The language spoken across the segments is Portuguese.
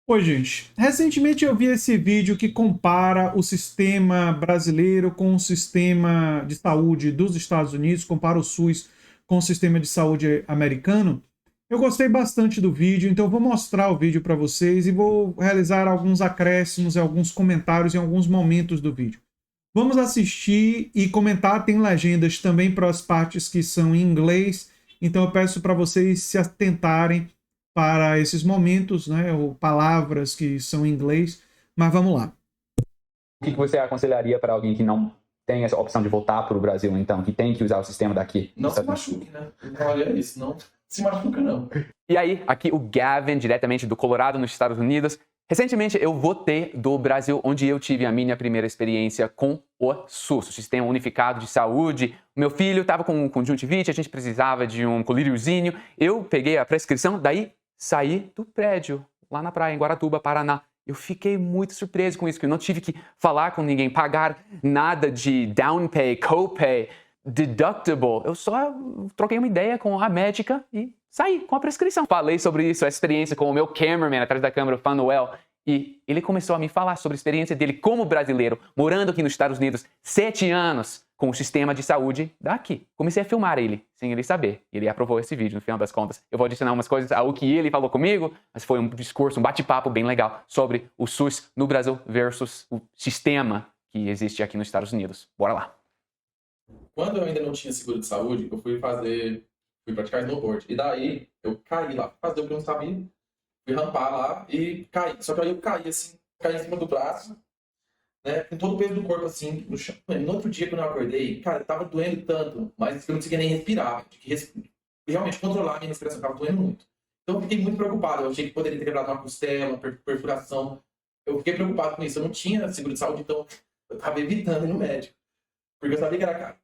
Oi, gente. Recentemente eu vi esse vídeo que compara o sistema brasileiro com o sistema de saúde dos Estados Unidos, compara o SUS com o sistema de saúde americano. Eu gostei bastante do vídeo, então eu vou mostrar o vídeo para vocês e vou realizar alguns acréscimos e alguns comentários em alguns momentos do vídeo. Vamos assistir e comentar, tem legendas também para as partes que são em inglês, então eu peço para vocês se atentarem para esses momentos, né, ou palavras que são em inglês, mas vamos lá. O que você aconselharia para alguém que não tem essa opção de voltar para o Brasil, então, que tem que usar o sistema daqui? Não se machuque, né? Não olha isso, não se machuca, não. E aí, aqui o Gavin, diretamente do Colorado, nos Estados Unidos. Recentemente eu voltei do Brasil, onde eu tive a minha primeira experiência com o SUS, o Sistema Unificado de Saúde. O meu filho estava com conjuntivite, a gente precisava de um colíriozinho. Eu peguei a prescrição, daí saí do prédio, lá na praia, em Guaratuba, Paraná. Eu fiquei muito surpreso com isso, que eu não tive que falar com ninguém, pagar nada de down pay, copay, deductible. Eu só troquei uma ideia com a médica e saí com a prescrição. Falei sobre isso, a experiência com o meu cameraman atrás da câmera, o Fanuel, e ele começou a me falar sobre a experiência dele como brasileiro, morando aqui nos Estados Unidos, 7 anos, com o sistema de saúde daqui. Comecei a filmar ele, sem ele saber. Ele aprovou esse vídeo, no final das contas. Eu vou adicionar umas coisas ao que ele falou comigo, mas foi um discurso, um bate-papo bem legal sobre o SUS no Brasil versus o sistema que existe aqui nos Estados Unidos. Bora lá. Quando eu ainda não tinha seguro de saúde, eu fui praticar snowboard. E daí, eu caí lá, fazer o que eu não sabia. Fui rampar lá e caí. Só que aí eu caí assim, caí em cima do braço, né, com todo o peso do corpo assim, no chão. No outro dia, quando eu acordei, cara, tava doendo tanto, mas eu não conseguia nem respirar. Tinha que realmente controlar a minha respiração, tava doendo muito. Então eu fiquei muito preocupado. Eu achei que poderia ter quebrado uma costela, uma perfuração. Eu fiquei preocupado com isso. Eu não tinha seguro de saúde, então eu tava evitando ir no médico. Porque eu sabia que era caro.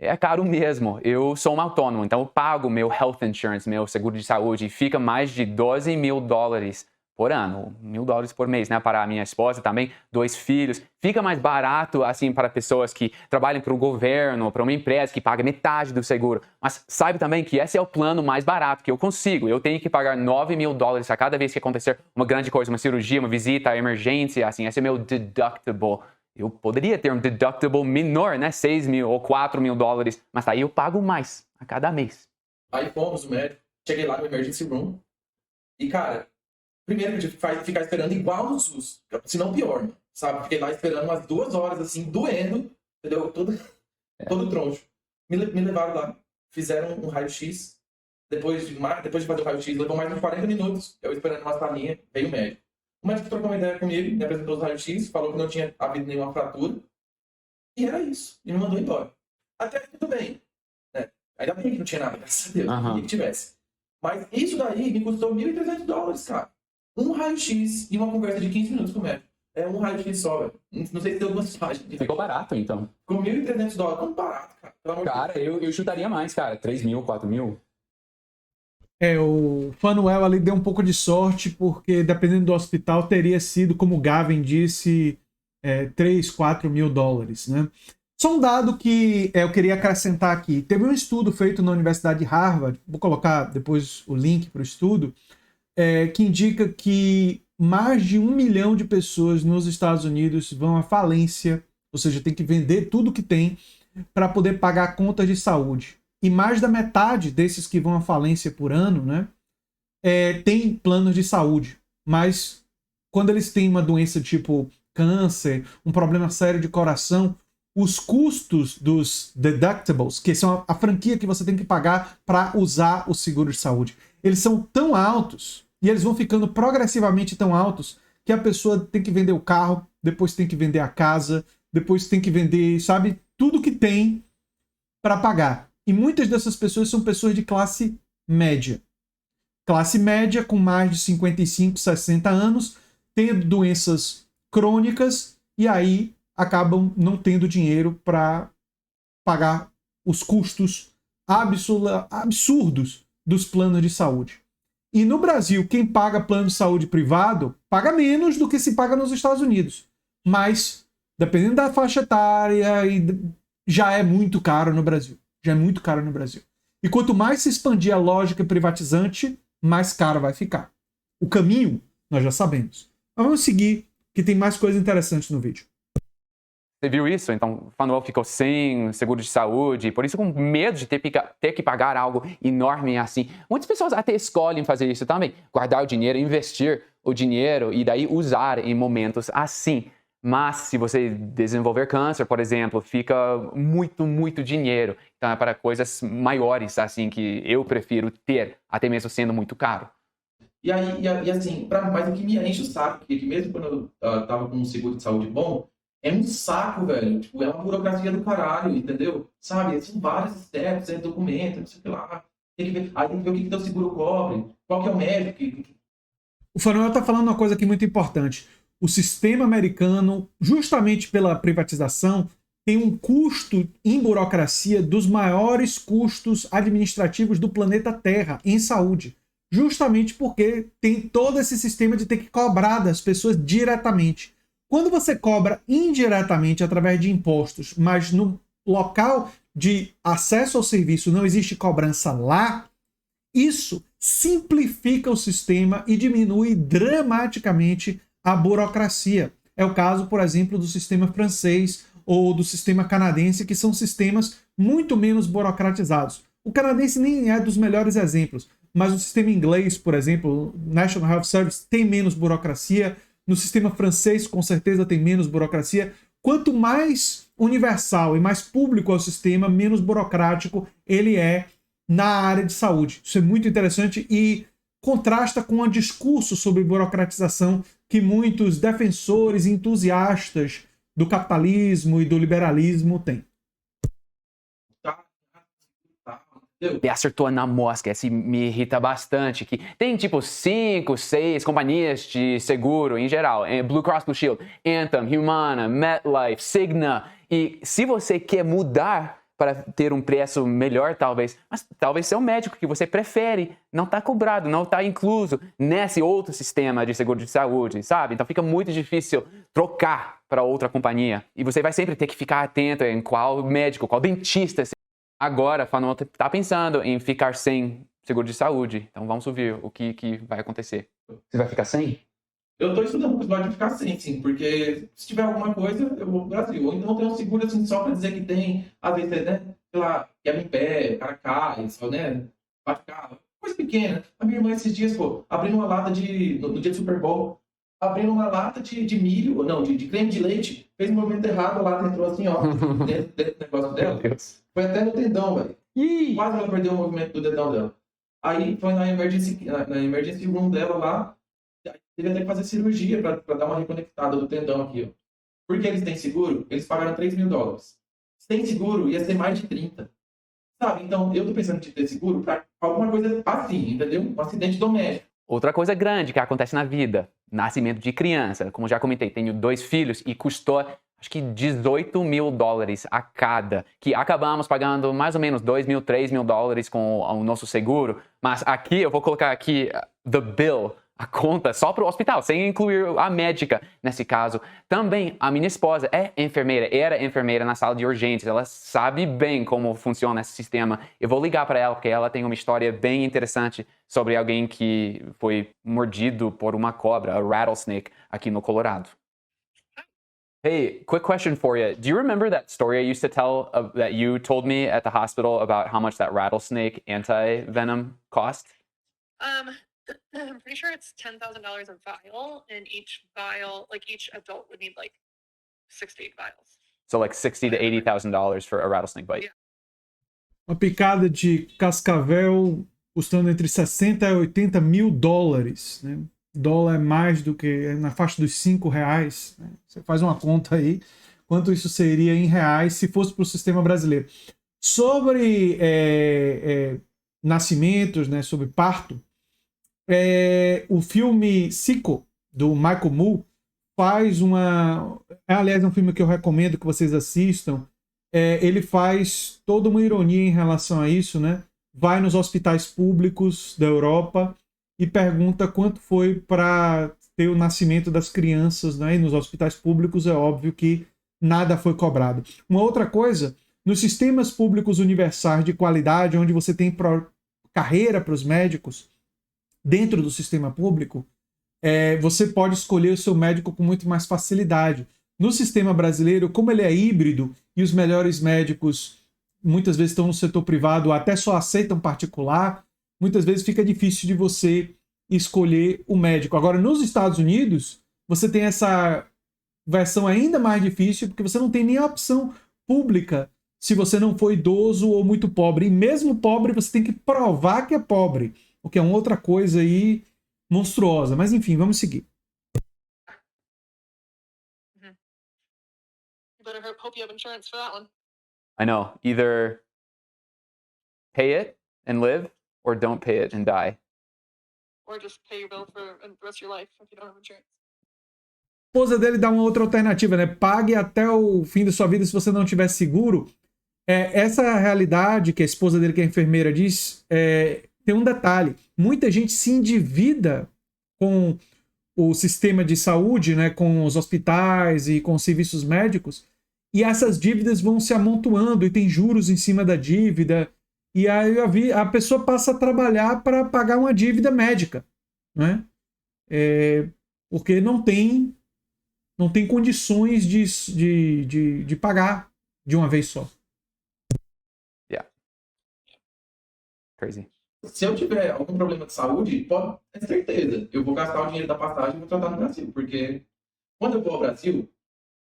É caro mesmo. Eu sou um autônomo, então eu pago meu health insurance, meu seguro de saúde, e fica mais de $12 mil por ano, $1.000 por mês, né? Para a minha esposa também, 2 filhos. Fica mais barato, assim, para pessoas que trabalham para o governo, para uma empresa que paga metade do seguro. Mas sabe também que esse é o plano mais barato que eu consigo. Eu tenho que pagar $9 mil a cada vez que acontecer uma grande coisa, uma cirurgia, uma visita, emergência, assim. Esse é o meu deductible. Eu poderia ter um deductible menor, né? 6 mil ou $4 mil, mas aí eu pago mais a cada mês. Aí fomos no médico, cheguei lá no emergency room e, cara, primeiro que eu tive que ficar esperando igual no SUS, se não pior, né? Sabe? Fiquei lá esperando umas 2 horas, assim, doendo, entendeu? Todo troncho. Me levaram lá, fizeram um raio-x, depois de fazer o raio-x, levou mais uns 40 minutos, eu esperando uma salinha, veio o médico. O médico trocou uma ideia comigo, me apresentou os raios-x, falou que não tinha havido nenhuma fratura. E era isso. E me mandou embora. Até que tudo bem. Né? Ainda bem que não tinha nada, graças a Deus. Queria que tivesse. Mas isso daí me custou $1.300, cara. Um raio-x e uma conversa de 15 minutos com o médico. É um raio-x só, velho. Não sei se deu algumas páginas. Ficou barato, então. Ficou $1.300. Tão barato, cara. Pelo amor de Deus. Cara, eu chutaria mais, cara. 3 mil, 4 mil. O Fanuel ali deu um pouco de sorte, porque dependendo do hospital, teria sido, como o Gavin disse, 3, 4 mil dólares, né? Só um dado que eu queria acrescentar aqui. Teve um estudo feito na Universidade de Harvard, vou colocar depois o link para o estudo, que indica que mais de 1 milhão de pessoas nos Estados Unidos vão à falência, ou seja, tem que vender tudo que tem para poder pagar contas de saúde. E mais da metade desses que vão à falência por ano, né, tem planos de saúde. Mas quando eles têm uma doença tipo câncer, um problema sério de coração, os custos dos deductibles, que são a franquia que você tem que pagar para usar o seguro de saúde, eles são tão altos e eles vão ficando progressivamente tão altos que a pessoa tem que vender o carro, depois tem que vender a casa, depois tem que vender, sabe, tudo que tem para pagar. E muitas dessas pessoas são pessoas de classe média. Classe média com mais de 55, 60 anos, tendo doenças crônicas e aí acabam não tendo dinheiro para pagar os custos absurdos dos planos de saúde. E no Brasil, quem paga plano de saúde privado paga menos do que se paga nos Estados Unidos. Mas, dependendo da faixa etária, já é muito caro no Brasil. Já é muito caro no Brasil. E quanto mais se expandir a lógica privatizante, mais caro vai ficar. O caminho, nós já sabemos. Mas vamos seguir, que tem mais coisas interessantes no vídeo. Você viu isso? Então, o Fanuel ficou sem seguro de saúde, por isso com medo de ter que pagar algo enorme assim. Muitas pessoas até escolhem fazer isso também, guardar o dinheiro, investir o dinheiro e daí usar em momentos assim. Mas se você desenvolver câncer, por exemplo, fica muito dinheiro. Então é para coisas maiores assim que eu prefiro ter, até mesmo sendo muito caro. E assim, mas o que me enche o saco, que mesmo quando eu tava com um seguro de saúde bom, é um saco, velho. Tipo, é uma burocracia do caralho, entendeu? Sabe? São vários steps, documento, não sei o que lá. Tem que ver, aí tem que ver o que teu seguro cobre, qual que é o médico. O Fanuel tá falando uma coisa aqui muito importante. O sistema americano, justamente pela privatização, tem um custo em burocracia dos maiores custos administrativos do planeta Terra em saúde. Justamente porque tem todo esse sistema de ter que cobrar das pessoas diretamente. Quando você cobra indiretamente através de impostos, mas no local de acesso ao serviço não existe cobrança lá, isso simplifica o sistema e diminui dramaticamente a burocracia. É o caso, por exemplo, do sistema francês ou do sistema canadense, que são sistemas muito menos burocratizados. O canadense nem é dos melhores exemplos, mas o sistema inglês, por exemplo, o National Health Service, tem menos burocracia. No sistema francês, com certeza, tem menos burocracia. Quanto mais universal e mais público é o sistema, menos burocrático ele é na área de saúde. Isso é muito interessante e contrasta com o discurso sobre burocratização que muitos defensores e entusiastas do capitalismo e do liberalismo têm. Ele acertou na mosca, assim, me irrita bastante, que tem tipo 5, 6 companhias de seguro em geral, Blue Cross Blue Shield, Anthem, Humana, MetLife, Cigna, e se você quer mudar para ter um preço melhor talvez, mas talvez seu médico que você prefere não está cobrado, não está incluso nesse outro sistema de seguro de saúde, sabe? Então fica muito difícil trocar para outra companhia e você vai sempre ter que ficar atento em qual médico, qual dentista. Agora, Fanuel está pensando em ficar sem seguro de saúde. Então vamos ver o que vai acontecer. Você vai ficar sem? Eu tô estudando a possibilidade de ficar sem, sim, porque se tiver alguma coisa, eu vou pro Brasil. Ou então tem um seguro assim só para dizer que tem, às vezes, né? Sei lá, quebra em pé, o cara cai, só, né? Bate carro, coisa pequena. A minha irmã esses dias, pô, abrindo uma lata no dia do Super Bowl, abrindo uma lata de milho, não, de creme de leite, fez um movimento errado, a lata entrou assim, ó, dentro do negócio dela. Foi até no tendão, velho. Quase ela perdeu o movimento do dedão dela. Aí foi na emergency room dela lá, teve até que fazer cirurgia para dar uma reconectada do tendão aqui, ó. Porque eles têm seguro, eles pagaram $3.000. Sem seguro, ia ser mais de 30. Sabe? Então, eu tô pensando em ter seguro para alguma coisa assim, entendeu? Um acidente doméstico. Outra coisa grande que acontece na vida, nascimento de criança. Como já comentei, tenho 2 filhos e custou, acho que $18.000 a cada, que acabamos pagando mais ou menos $2.000, $3.000 com o nosso seguro. Mas aqui, eu vou colocar aqui, the bill, a conta só para o hospital, sem incluir a médica nesse caso. Também a minha esposa era enfermeira na sala de urgências, ela sabe bem como funciona esse sistema. Eu vou ligar para ela porque ela tem uma história bem interessante sobre alguém que foi mordido por uma cobra, a rattlesnake, aqui no Colorado. Hey, quick question for you. Do you remember that story I used to tell that you told me at the hospital about how much that rattlesnake anti-venom cost? I'm pretty sure it's $10,000 a vial, and each vial, like each adult would need like 60 vials. So like $60,000 to $80,000 for a rattlesnake bite. Yeah. Uma picada de cascavel custando entre 60 a 80 mil dólares, né? Dólar é mais do que na faixa dos R$5, né? Você faz uma conta aí, quanto isso seria em reais se fosse para o sistema brasileiro. Sobre nascimentos, né? Sobre parto, o filme Sicko, do Michael Moore, faz uma... aliás, é um filme que eu recomendo que vocês assistam. Ele faz toda uma ironia em relação a isso, né? Vai nos hospitais públicos da Europa e pergunta quanto foi para ter o nascimento das crianças, né? E nos hospitais públicos é óbvio que nada foi cobrado. Uma outra coisa, nos sistemas públicos universais de qualidade, onde você tem carreira para os médicos, dentro do sistema público, você pode escolher o seu médico com muito mais facilidade. No sistema brasileiro, como ele é híbrido e os melhores médicos muitas vezes estão no setor privado, até só aceitam particular, muitas vezes fica difícil de você escolher o médico. Agora, nos Estados Unidos, você tem essa versão ainda mais difícil, porque você não tem nem a opção pública se você não for idoso ou muito pobre. E mesmo pobre, você tem que provar que é pobre, o que é uma outra coisa aí monstruosa. Mas enfim, vamos seguir. You better hope you have insurance for that one. I know. Either pay it and live, or don't pay it and die. Or just pay your bill for the rest of your life if you don't have insurance. A esposa dele dá uma outra alternativa, né? Pague até o fim da sua vida se você não tiver seguro. Essa realidade que a esposa dele, que é enfermeira, diz, tem um detalhe. Muita gente se endivida com o sistema de saúde, né? Com os hospitais e com os serviços médicos, e essas dívidas vão se amontoando e tem juros em cima da dívida. E aí a pessoa passa a trabalhar para pagar uma dívida médica, né? Porque não tem condições de pagar de uma vez só. Yeah. Crazy. Se eu tiver algum problema de saúde, pode ter certeza, eu vou gastar o dinheiro da passagem e vou tratar no Brasil. Porque quando eu vou ao Brasil,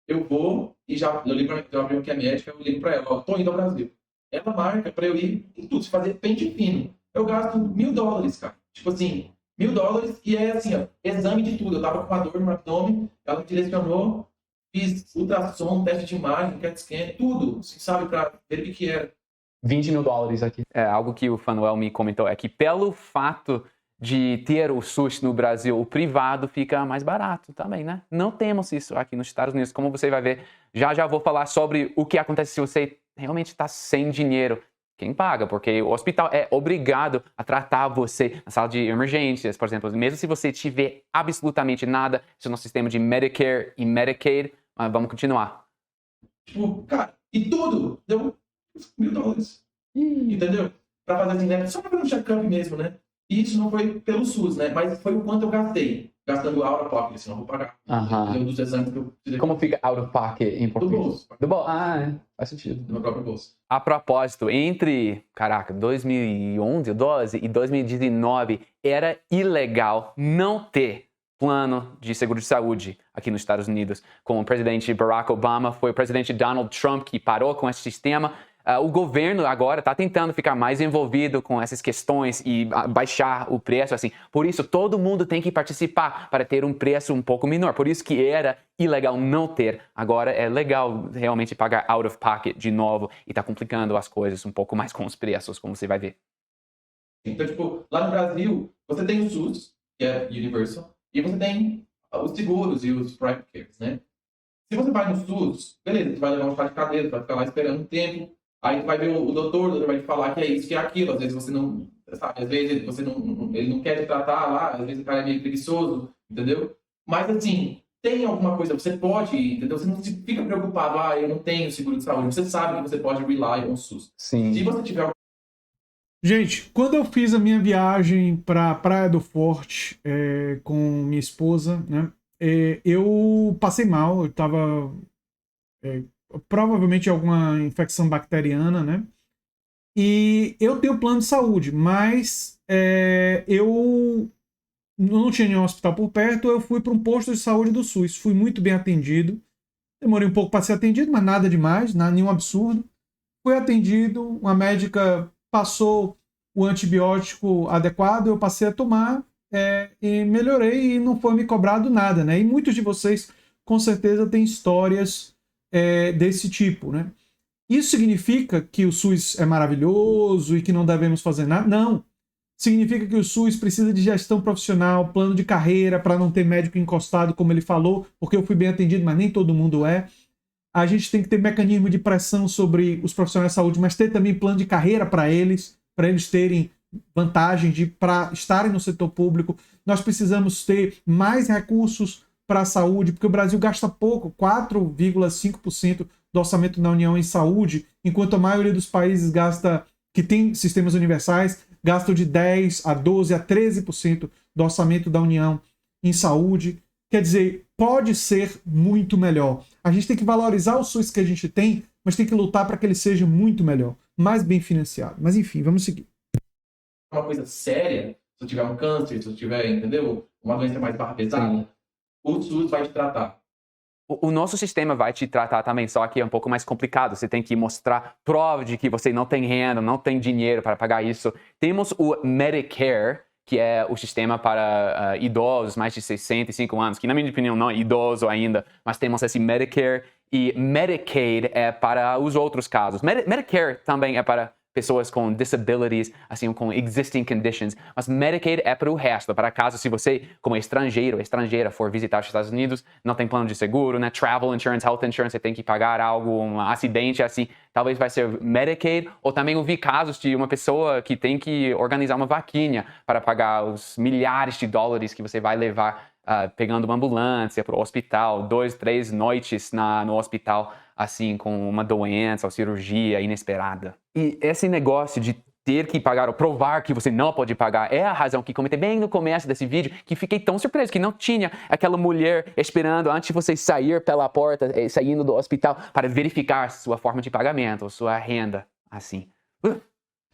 eu vou e eu ligo para a que é médica, eu ligo para ela, ó, tô indo ao Brasil. Ela marca para eu ir em tudo, se fazer pente fino. Eu gasto $1.000, cara. Tipo assim, $1.000 e é assim, ó, exame de tudo. Eu tava com uma dor no abdômen, ela me direcionou, fiz ultrassom, teste de imagem, CAT scan, tudo, assim, sabe, para ver o que era. $20 mil aqui. Algo que o Fanuel me comentou é que pelo fato de ter o SUS no Brasil, o privado fica mais barato também, né? Não temos isso aqui nos Estados Unidos. Como você vai ver, já vou falar sobre o que acontece se você realmente está sem dinheiro. Quem paga? Porque o hospital é obrigado a tratar você na sala de emergências, por exemplo. Mesmo se você tiver absolutamente nada, isso é no sistema de Medicare e Medicaid. Mas vamos continuar. Tipo, cara, e tudo deu $1.000. Entendeu? Pra fazer assim, né? Só pra fazer um check-up mesmo, né? E isso não foi pelo SUS, né? Mas foi o quanto eu gastei. Gastando out of pocket, senão eu vou pagar. Dos exames que eu precisei. Como fica out of pocket em português? Do bolso. Do bolso. Faz sentido. Do meu próprio bolso. A propósito, entre, 2011, 12 e 2019, era ilegal não ter plano de seguro de saúde aqui nos Estados Unidos. Com o presidente Barack Obama, foi o presidente Donald Trump que parou com esse sistema. O governo agora está tentando ficar mais envolvido com essas questões e baixar o preço, assim. Por isso, todo mundo tem que participar para ter um preço um pouco menor. Por isso que era ilegal não ter. Agora é legal realmente pagar out of pocket de novo e está complicando as coisas um pouco mais com os preços, como você vai ver. Então, tipo, lá no Brasil, você tem o SUS, que é Universal, e você tem os seguros e os private cares, né? Se você vai no SUS, beleza, você vai levar um chá de cadeira, vai ficar lá esperando um tempo. Aí tu vai ver o doutor vai te falar que é isso, que é aquilo. Às vezes você não, sabe, às vezes você não, ele não quer te tratar lá, às vezes o cara é meio preguiçoso, entendeu? Mas assim, tem alguma coisa, você pode, entendeu? Você não fica preocupado, eu não tenho seguro de saúde. Você sabe que você pode rely on SUS. Sim. Se você tiver... Gente, quando eu fiz a minha viagem para Praia do Forte com minha esposa, né, eu passei mal, eu tava... provavelmente alguma infecção bacteriana, né? E eu tenho plano de saúde, mas eu não tinha nenhum hospital por perto, eu fui para um posto de saúde do SUS. Fui muito bem atendido. Demorei um pouco para ser atendido, mas nada demais, nenhum absurdo. Fui atendido, uma médica passou o antibiótico adequado, eu passei a tomar e melhorei e não foi me cobrado nada, né? E muitos de vocês, com certeza, têm histórias desse tipo, né? Isso significa que o SUS é maravilhoso e que não devemos fazer nada? Não. Significa que o SUS precisa de gestão profissional, plano de carreira para não ter médico encostado, como ele falou, porque eu fui bem atendido, mas nem todo mundo é. A gente tem que ter mecanismo de pressão sobre os profissionais de saúde, mas ter também plano de carreira para eles terem vantagem para estarem no setor público. Nós precisamos ter mais recursos para a saúde, porque o Brasil gasta pouco, 4,5% do orçamento da União em saúde, enquanto a maioria dos países que tem sistemas universais, gastam de 10% a 12% a 13% do orçamento da União. em saúde. Quer dizer, pode ser muito melhor. A gente tem que valorizar o SUS que a gente tem, mas tem que lutar para que ele seja muito melhor, mais bem financiado. Mas enfim, vamos seguir. Uma coisa séria, se eu tiver um câncer, se eu tiver, entendeu? Uma doença mais barra pesada, o SUS vai te tratar. O nosso sistema vai te tratar também, só que é um pouco mais complicado. Você tem que mostrar prova de que você não tem renda, não tem dinheiro para pagar isso. Temos o Medicare, que é o sistema para idosos, mais de 65 anos, que na minha opinião não é idoso ainda, mas temos esse Medicare, e Medicaid é para os outros casos. Medicare também é para pessoas com disabilities, assim, com existing conditions, mas Medicaid é para o resto, para caso se você, como estrangeiro, estrangeira, for visitar os Estados Unidos, não tem plano de seguro, né, travel insurance, health insurance, você tem que pagar algo, um acidente, assim, talvez vai ser Medicaid, ou também eu vi casos de uma pessoa que tem que organizar uma vaquinha para pagar os milhares de dólares que você vai levar pegando uma ambulância para o hospital, 2, 3 noites no hospital, assim, com uma doença ou cirurgia inesperada. E esse negócio de ter que pagar ou provar que você não pode pagar é a razão que comentei bem no começo desse vídeo, que fiquei tão surpreso que não tinha aquela mulher esperando antes de você sair pela porta, saindo do hospital, para verificar sua forma de pagamento, sua renda, assim.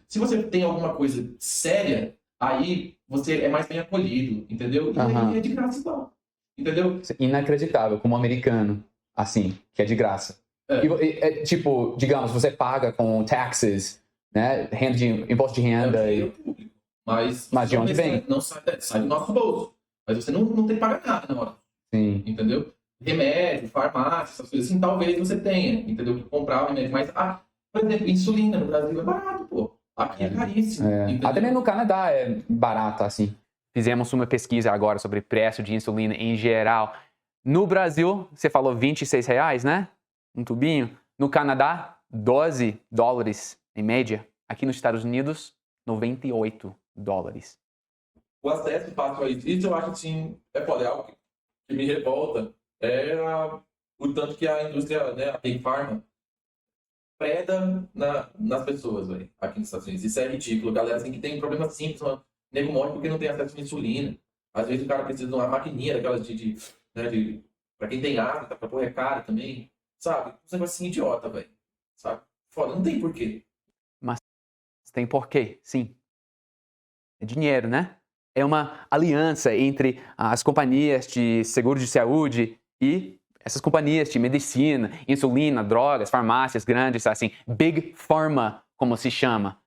Se você tem alguma coisa séria, aí você é mais bem acolhido, entendeu? E aí é de graça igual, entendeu? Inacreditável, como americano, assim, que é de graça. Tipo, digamos, você paga com taxes, né? Imposto de renda. Público. Mas de onde vem? Não sai do nosso bolso. Mas você não tem que pagar nada na hora. Sim. Entendeu? Remédio, farmácia, essas coisas assim, talvez você tenha, entendeu? Que comprar o remédio. Mas, por exemplo, insulina no Brasil é barato, pô. Aqui é caríssimo. Até mesmo no Canadá é barato, assim. Fizemos uma pesquisa agora sobre preço de insulina em geral. No Brasil, você falou R$26, né? Um tubinho. No Canadá, $12 em média. Aqui nos Estados Unidos, $98. O acesso fácil a isso eu acho assim, é algo que me revolta. O tanto que a indústria, né, a Big Pharma, preda nas pessoas, véio, aqui nos Estados Unidos. Isso é ridículo. Galera assim, que tem problema simples, o nego morre porque não tem acesso à insulina. Às vezes o cara precisa de uma maquininha daquelas pra quem tem asma, pra pôr cara também. Sabe? Um negócio assim idiota, velho. Sabe? Foda, não tem porquê. Mas tem porquê, sim. É dinheiro, né? É uma aliança entre as companhias de seguro de saúde e essas companhias de medicina, insulina, drogas, farmácias grandes, assim, Big Pharma, como se chama.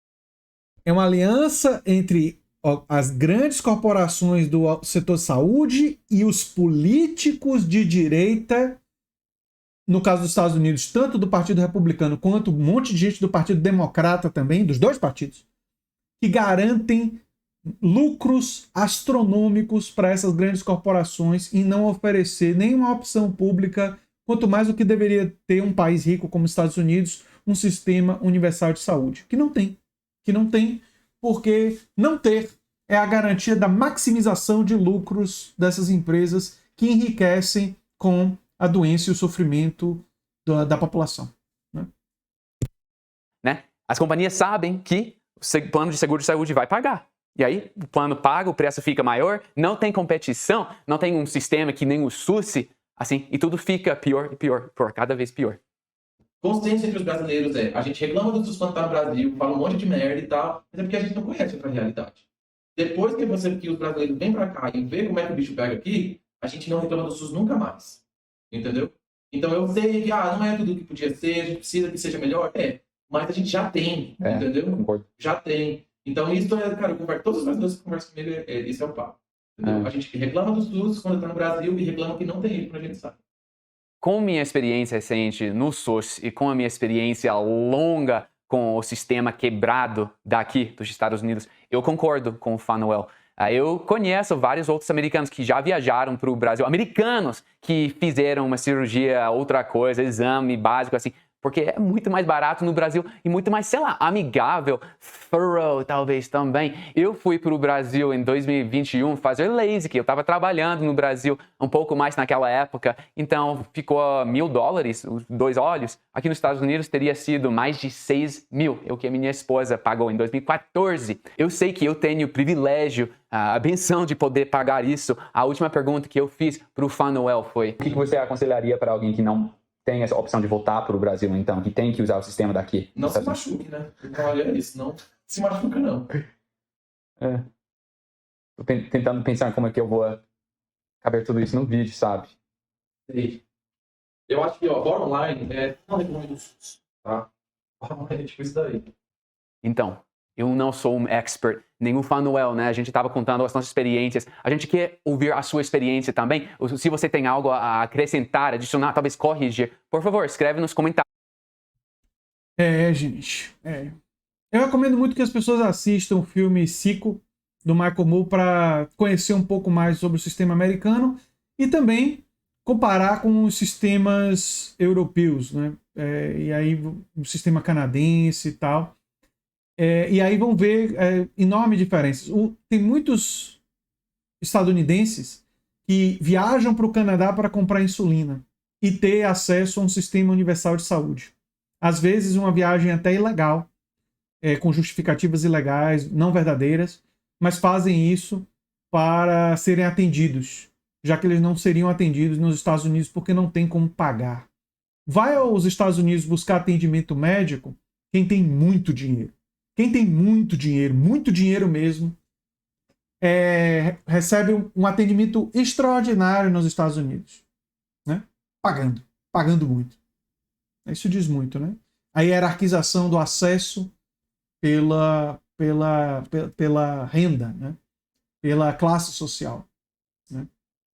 É uma aliança entre as grandes corporações do setor saúde e os políticos de direita, no caso dos Estados Unidos, tanto do Partido Republicano quanto um monte de gente do Partido Democrata também, dos dois partidos, que garantem lucros astronômicos para essas grandes corporações e não oferecer nenhuma opção pública, quanto mais o que deveria ter um país rico como os Estados Unidos, um sistema universal de saúde, que não tem. Porque não ter é a garantia da maximização de lucros dessas empresas que enriquecem com a doença e o sofrimento da população. Né? As companhias sabem que o plano de seguro de saúde vai pagar. E aí, o plano paga, o preço fica maior, não tem competição, não tem um sistema que nem o SUS, assim, e tudo fica pior e pior, cada vez pior. Consenso entre os brasileiros a gente reclama do SUS quando tá no Brasil, fala um monte de merda e tal, mas é porque a gente não conhece outra realidade. Depois que os brasileiros vêm pra cá e vê como é que o bicho pega aqui, a gente não reclama do SUS nunca mais. Entendeu? Então eu sei que não é tudo o que podia ser, a gente precisa que seja melhor, mas a gente já tem, entendeu? Concordo. Já tem. Então isso cara, eu converso, todos os brasileiros que conversam comigo, esse é o papo. A gente reclama do SUS quando tá no Brasil e reclama que não tem ele quando a gente sabe. Com minha experiência recente no SUS e com a minha experiência longa com o sistema quebrado daqui dos Estados Unidos, eu concordo com o Fanuel. Eu conheço vários outros americanos que já viajaram para o Brasil, americanos que fizeram uma cirurgia, outra coisa, exame básico, assim, porque é muito mais barato no Brasil e muito mais, sei lá, amigável, thorough talvez também. Eu fui para o Brasil em 2021 fazer LASIK, eu estava trabalhando no Brasil um pouco mais naquela época, então ficou $1.000, os 2 olhos. Aqui nos Estados Unidos teria sido mais de 6 mil, é o que a minha esposa pagou em 2014. Eu sei que eu tenho o privilégio, a benção de poder pagar isso. A última pergunta que eu fiz para o Fanuel foi: o que você aconselharia para alguém que não tem essa opção de voltar para o Brasil, então, que tem que usar o sistema daqui? Não se machuque, né? Então, olha isso, não se machuca, não. Tô tentando pensar como é que eu vou caber tudo isso no vídeo, sabe? Eu acho que, ó, bora online não recomendo o SUS, tá? Bora online é tipo isso daí. Então, eu não sou um expert, nem o Fanuel, né? A gente estava contando as nossas experiências. A gente quer ouvir a sua experiência também. Se você tem algo a acrescentar, adicionar, talvez corrigir, por favor, escreve nos comentários. Gente. Eu recomendo muito que as pessoas assistam o filme Sicko, do Michael Moore, para conhecer um pouco mais sobre o sistema americano e também comparar com os sistemas europeus, né? E aí o sistema canadense e tal. E aí vão ver enormes diferenças. Tem muitos estadunidenses que viajam para o Canadá para comprar insulina e ter acesso a um sistema universal de saúde. Às vezes uma viagem até ilegal, com justificativas ilegais, não verdadeiras, mas fazem isso para serem atendidos, já que eles não seriam atendidos nos Estados Unidos porque não tem como pagar. Vai aos Estados Unidos buscar atendimento médico quem tem muito dinheiro. Quem tem muito dinheiro mesmo, recebe um atendimento extraordinário nos Estados Unidos, né? Pagando muito. Isso diz muito, né? A hierarquização do acesso pela renda, né? Pela classe social, né?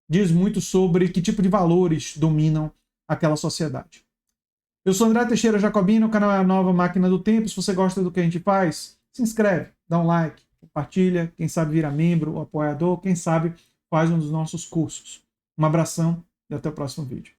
Diz muito sobre que tipo de valores dominam aquela sociedade. Eu sou André Teixeira Jacobino, o canal é a Nova Máquina do Tempo. Se você gosta do que a gente faz, se inscreve, dá um like, compartilha, quem sabe vira membro ou apoiador, quem sabe faz um dos nossos cursos. Um abração e até o próximo vídeo.